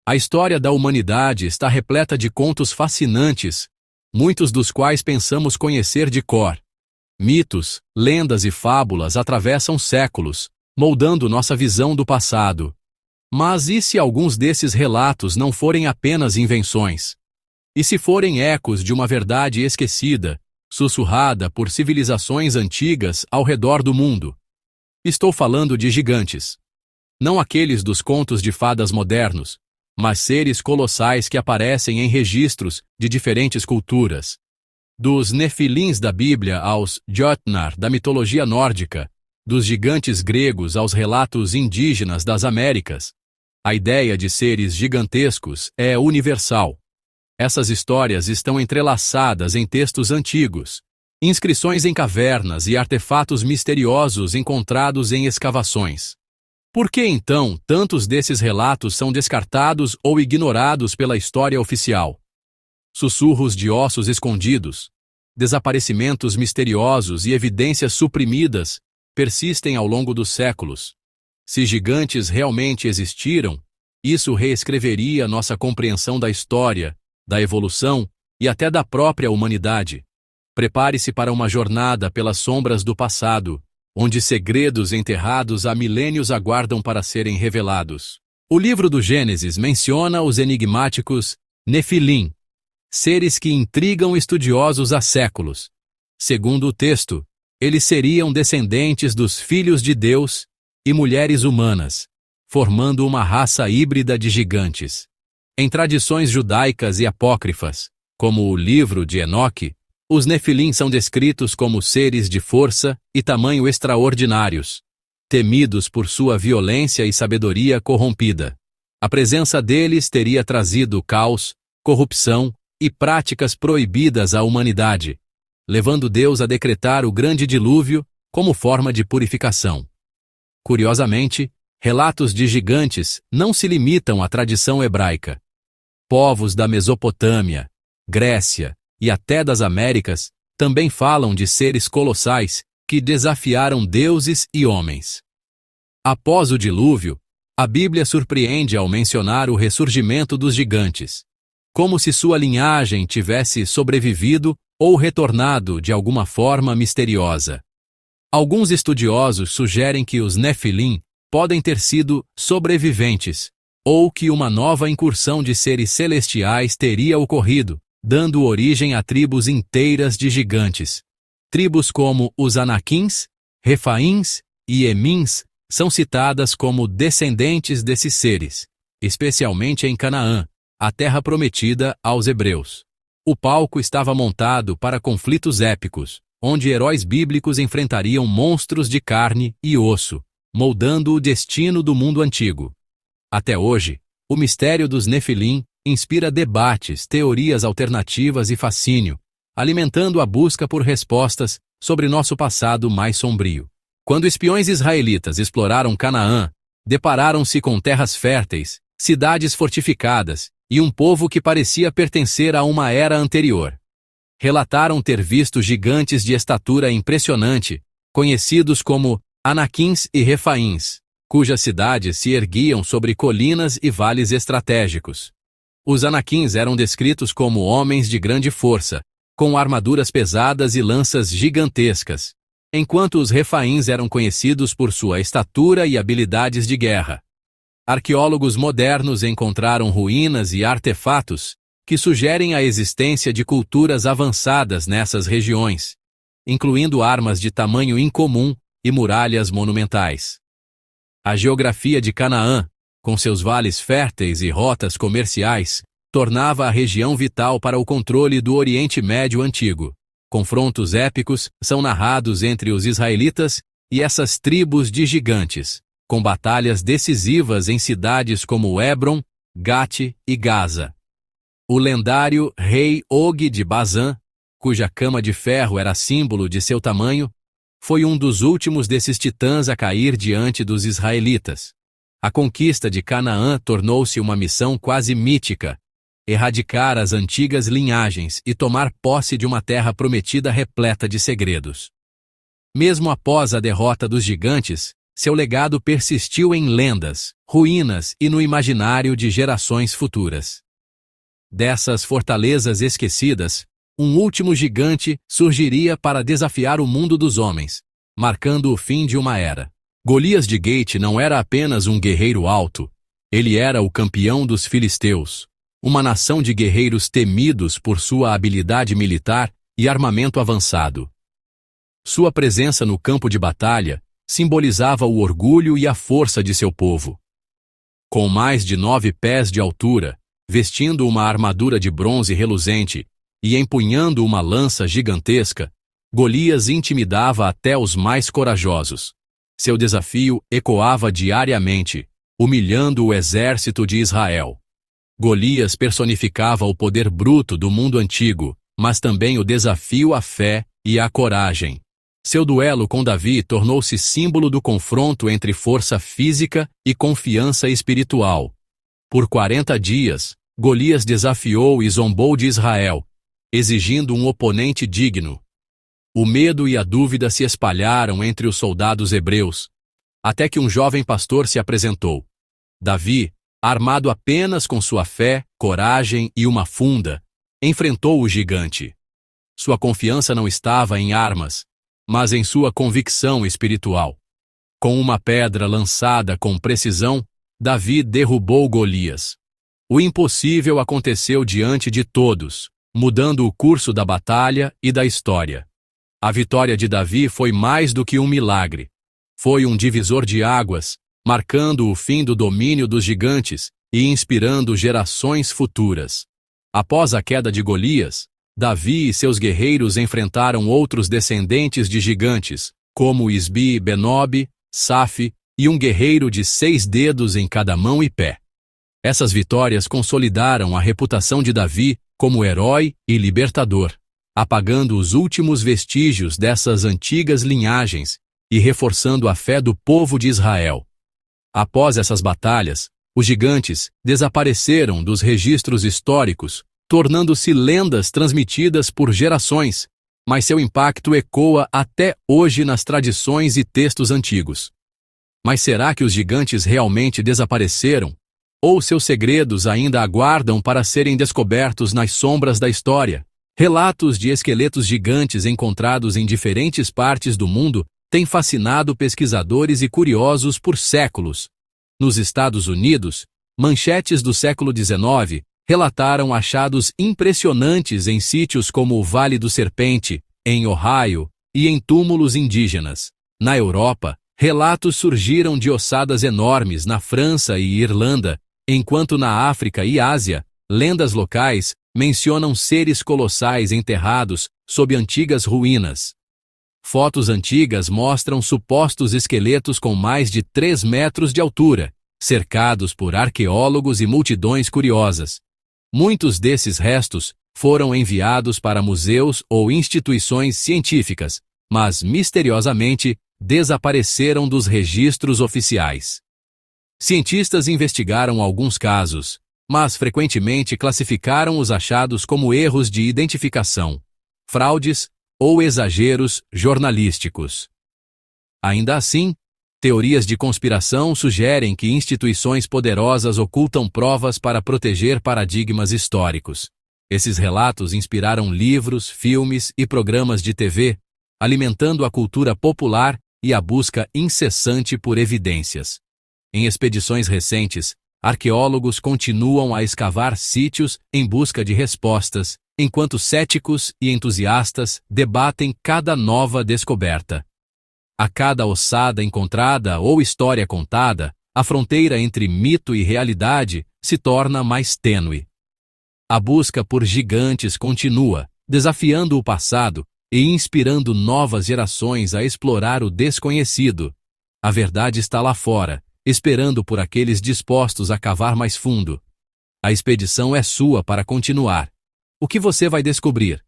A história da humanidade está repleta de contos fascinantes, muitos dos quais pensamos conhecer de cor. Mitos, lendas e fábulas atravessam séculos, moldando nossa visão do passado. Mas e se alguns desses relatos não forem apenas invenções? E se forem ecos de uma verdade esquecida, sussurrada por civilizações antigas ao redor do mundo? Estou falando de gigantes. Não aqueles dos contos de fadas modernos, mas seres colossais que aparecem em registros de diferentes culturas. Dos Nefilins da Bíblia aos Jotnar da mitologia nórdica, dos gigantes gregos aos relatos indígenas das Américas, a ideia de seres gigantescos é universal. Essas histórias estão entrelaçadas em textos antigos, inscrições em cavernas e artefatos misteriosos encontrados em escavações. Por que, então, tantos desses relatos são descartados ou ignorados pela história oficial? Sussurros de ossos escondidos, desaparecimentos misteriosos e evidências suprimidas persistem ao longo dos séculos. Se gigantes realmente existiram, isso reescreveria nossa compreensão da história, da evolução e até da própria humanidade. Prepare-se para uma jornada pelas sombras do passado, onde segredos enterrados há milênios aguardam para serem revelados. O livro do Gênesis menciona os enigmáticos Nefilim, seres que intrigam estudiosos há séculos. Segundo o texto, eles seriam descendentes dos filhos de Deus e mulheres humanas, formando uma raça híbrida de gigantes. Em tradições judaicas e apócrifas, como o livro de Enoque, os Nefilim são descritos como seres de força e tamanho extraordinários, temidos por sua violência e sabedoria corrompida. A presença deles teria trazido caos, corrupção e práticas proibidas à humanidade, levando Deus a decretar o grande dilúvio como forma de purificação. Curiosamente, relatos de gigantes não se limitam à tradição hebraica. Povos da Mesopotâmia, Grécia e até das Américas também falam de seres colossais que desafiaram deuses e homens. Após o dilúvio, a Bíblia surpreende ao mencionar o ressurgimento dos gigantes, como se sua linhagem tivesse sobrevivido ou retornado de alguma forma misteriosa. Alguns estudiosos sugerem que os Nefilim podem ter sido sobreviventes, ou que uma nova incursão de seres celestiais teria ocorrido, dando origem a tribos inteiras de gigantes. Tribos como os Anaquins, Refaíns e Emins são citadas como descendentes desses seres, especialmente em Canaã, a terra prometida aos hebreus. O palco estava montado para conflitos épicos, onde heróis bíblicos enfrentariam monstros de carne e osso, moldando o destino do mundo antigo. Até hoje, o mistério dos Nefilim inspira debates, teorias alternativas e fascínio, alimentando a busca por respostas sobre nosso passado mais sombrio. Quando espiões israelitas exploraram Canaã, depararam-se com terras férteis, cidades fortificadas e um povo que parecia pertencer a uma era anterior. Relataram ter visto gigantes de estatura impressionante, conhecidos como Anaquins e Refaíns, cujas cidades se erguiam sobre colinas e vales estratégicos. Os Anaquins eram descritos como homens de grande força, com armaduras pesadas e lanças gigantescas, enquanto os Refaíns eram conhecidos por sua estatura e habilidades de guerra. Arqueólogos modernos encontraram ruínas e artefatos que sugerem a existência de culturas avançadas nessas regiões, incluindo armas de tamanho incomum e muralhas monumentais. A geografia de Canaã, com seus vales férteis e rotas comerciais, tornava a região vital para o controle do Oriente Médio antigo. Confrontos épicos são narrados entre os israelitas e essas tribos de gigantes, com batalhas decisivas em cidades como Hebron, Gate e Gaza. O lendário rei Og de Bazã, cuja cama de ferro era símbolo de seu tamanho, foi um dos últimos desses titãs a cair diante dos israelitas. A conquista de Canaã tornou-se uma missão quase mítica: erradicar as antigas linhagens e tomar posse de uma terra prometida repleta de segredos. Mesmo após a derrota dos gigantes, seu legado persistiu em lendas, ruínas e no imaginário de gerações futuras. Dessas fortalezas esquecidas, um último gigante surgiria para desafiar o mundo dos homens, marcando o fim de uma era. Golias de Gate não era apenas um guerreiro alto, ele era o campeão dos filisteus, uma nação de guerreiros temidos por sua habilidade militar e armamento avançado. Sua presença no campo de batalha simbolizava o orgulho e a força de seu povo. Com mais de 9 pés de altura, vestindo uma armadura de bronze reluzente e empunhando uma lança gigantesca, Golias intimidava até os mais corajosos. Seu desafio ecoava diariamente, humilhando o exército de Israel. Golias personificava o poder bruto do mundo antigo, mas também o desafio à fé e à coragem. Seu duelo com Davi tornou-se símbolo do confronto entre força física e confiança espiritual. Por 40 dias, Golias desafiou e zombou de Israel, exigindo um oponente digno. O medo e a dúvida se espalharam entre os soldados hebreus, até que um jovem pastor se apresentou. Davi, armado apenas com sua fé, coragem e uma funda, enfrentou o gigante. Sua confiança não estava em armas, mas em sua convicção espiritual. Com uma pedra lançada com precisão, Davi derrubou Golias. O impossível aconteceu diante de todos, mudando o curso da batalha e da história. A vitória de Davi foi mais do que um milagre. Foi um divisor de águas, marcando o fim do domínio dos gigantes e inspirando gerações futuras. Após a queda de Golias, Davi e seus guerreiros enfrentaram outros descendentes de gigantes, como Isbi-Benob, Saf e um guerreiro de 6 dedos em cada mão e pé. Essas vitórias consolidaram a reputação de Davi como herói e libertador, apagando os últimos vestígios dessas antigas linhagens e reforçando a fé do povo de Israel. Após essas batalhas, os gigantes desapareceram dos registros históricos, tornando-se lendas transmitidas por gerações, mas seu impacto ecoa até hoje nas tradições e textos antigos. Mas será que os gigantes realmente desapareceram? Ou seus segredos ainda aguardam para serem descobertos nas sombras da história? Relatos de esqueletos gigantes encontrados em diferentes partes do mundo têm fascinado pesquisadores e curiosos por séculos. Nos Estados Unidos, manchetes do século XIX relataram achados impressionantes em sítios como o Vale do Serpente, em Ohio, e em túmulos indígenas. Na Europa, relatos surgiram de ossadas enormes na França e Irlanda, enquanto na África e Ásia, lendas locais mencionam seres colossais enterrados sob antigas ruínas. Fotos antigas mostram supostos esqueletos com mais de 3 metros de altura, cercados por arqueólogos e multidões curiosas. Muitos desses restos foram enviados para museus ou instituições científicas, mas misteriosamente desapareceram dos registros oficiais. Cientistas investigaram alguns casos, mas frequentemente classificaram os achados como erros de identificação, fraudes ou exageros jornalísticos. Ainda assim, teorias de conspiração sugerem que instituições poderosas ocultam provas para proteger paradigmas históricos. Esses relatos inspiraram livros, filmes e programas de TV, alimentando a cultura popular e a busca incessante por evidências. Em expedições recentes, arqueólogos continuam a escavar sítios em busca de respostas, enquanto céticos e entusiastas debatem cada nova descoberta. A cada ossada encontrada ou história contada, a fronteira entre mito e realidade se torna mais tênue. A busca por gigantes continua, desafiando o passado e inspirando novas gerações a explorar o desconhecido. A verdade está lá fora, esperando por aqueles dispostos a cavar mais fundo. A expedição é sua para continuar. O que você vai descobrir?